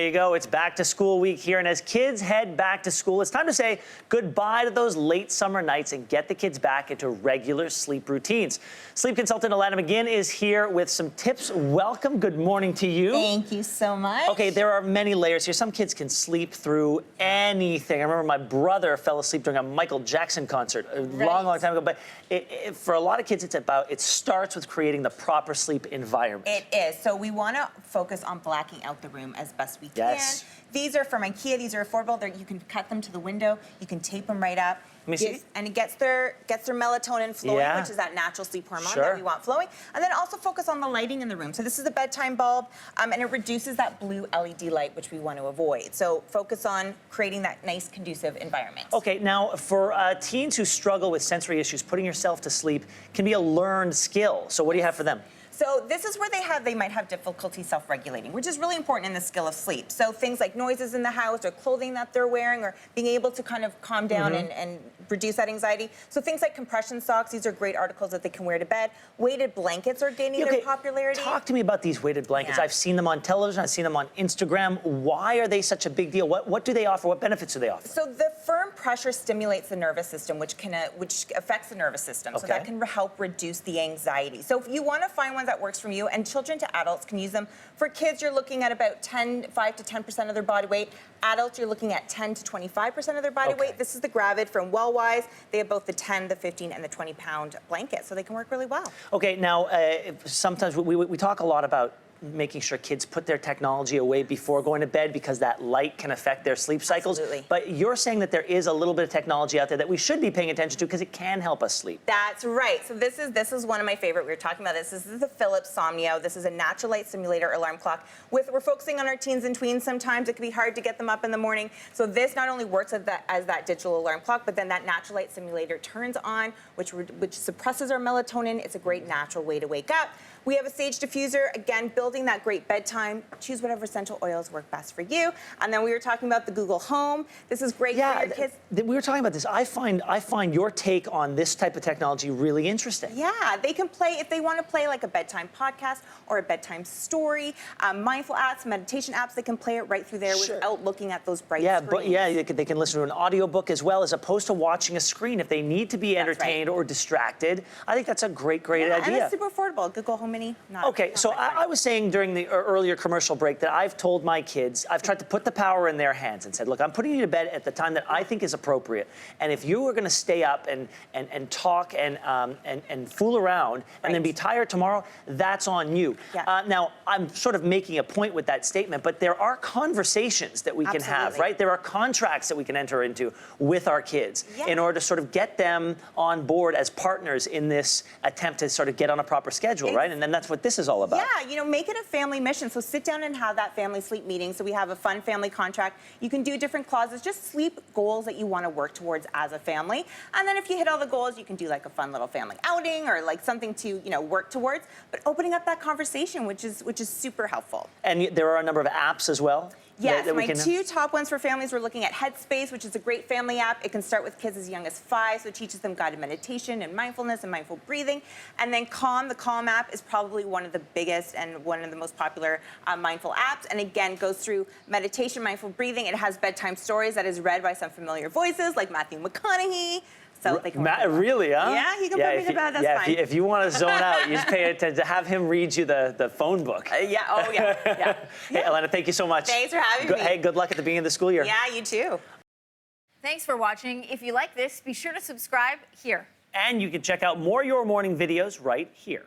you go. It's back to school week here. And as kids head back to school, it's time to say goodbye to those late summer nights and get the kids back into regular sleep routines. Sleep consultant Alana McEwen is here with some tips. Welcome. Good morning to you. Thank you so much. Okay, there are many layers here. Some kids can sleep through anything. I remember my brother fell asleep during a Michael Jackson concert a long time ago. But for a lot of kids, it starts with creating the proper sleep environment. It is. So we want to focus on blacking out the room as best we can. Yes. These are from IKEA. These are affordable. You can cut them to the window. You can tape them right up. Let me see. And it gets their melatonin flowing, which is that natural sleep hormone that we want flowing. And then also focus on the lighting in the room. So this is a bedtime bulb, and it reduces that blue LED light, which we want to avoid. So focus on creating that nice, conducive environment. Okay, now for teens who struggle with sensory issues, putting yourself to sleep can be a learned skill. So what do you have for them? So this is where they might have difficulty self-regulating, which is really important in the skill of sleep. So things like noises in the house or clothing that they're wearing or being able to kind of calm down and reduce that anxiety. So things like compression socks, these are great articles that they can wear to bed. Weighted blankets are gaining their popularity. Talk to me about these weighted blankets. I've seen them on television, I've seen them on Instagram. Why are they such a big deal? What do they offer? What benefits do they offer? So the firm pressure stimulates the nervous system, which affects the nervous system. So that can help reduce the anxiety. So if you want to find one that works for you, and children to adults can use them. For kids, you're looking at about 5 to 10% of their body weight. Adults, you're looking at 10 to 25% of their body weight. This is the Gravid from Wellwise. They have both the 10, the 15, and the 20-pound blanket, so they can work really well. Okay, now sometimes we talk a lot about making sure kids put their technology away before going to bed because that light can affect their sleep cycles. Absolutely. But you're saying that there is a little bit of technology out there that we should be paying attention to because it can help us sleep. That's right. So this is one of my favorite. We were talking about this. This is the Philips Somnio. This is a natural light simulator alarm clock. We're focusing on our teens and tweens. Sometimes it can be hard to get them up in the morning. So this not only works as that digital alarm clock, but then that natural light simulator turns on, which suppresses our melatonin. It's a great natural way to wake up. We have a sage diffuser, again, building that great bedtime. Choose whatever essential oils work best for you. And then we were talking about the Google Home. This is great for your kids. We were talking about this. I find your take on this type of technology really interesting. Yeah, they can play, if they want to play like a bedtime podcast or a bedtime story, mindful apps, meditation apps, they can play it right through there without looking at those bright screens. But they can listen to an audiobook as well, as opposed to watching a screen if they need to be entertained or distracted. I think that's a great idea. And it's super affordable. Google Home Mini. I was saying during the earlier commercial break that I've told my kids, I've tried to put the power in their hands and said, look, I'm putting you to bed at the time that I think is appropriate. And if you are going to stay up and talk and fool around and then be tired tomorrow, that's on you. Now, I'm sort of making a point with that statement, but there are conversations that we can have, right? There are contracts that we can enter into with our kids in order to sort of get them on board as partners in this attempt to sort of get on a proper schedule, right? And then that's what this is all about. Yeah, make it a family mission. So sit down and have that family sleep meeting. So we have a fun family contract. You can do different clauses, just sleep goals that you want to work towards as a family. And then if you hit all the goals, you can do like a fun little family outing or like something to, work towards. But opening up that conversation, which is super helpful. And there are a number of apps as well. Yes, my two top ones for families, we're looking at Headspace, which is a great family app. It can start with kids as young as 5, so it teaches them guided meditation and mindfulness and mindful breathing. And then Calm, the Calm app, is probably one of the biggest and one of the most popular mindful apps. And again, goes through meditation, mindful breathing. It has bedtime stories that is read by some familiar voices like Matthew McConaughey. So they can really, huh? Yeah, he can put me to bed, that's fine. If you want to zone out, you just pay attention to have him read you the phone book. Hey, Alana, thank you so much. Thanks for having me. Hey, good luck at the beginning of the school year. Yeah, you too. Thanks for watching. If you like this, be sure to subscribe here. And you can check out more Your Morning videos right here.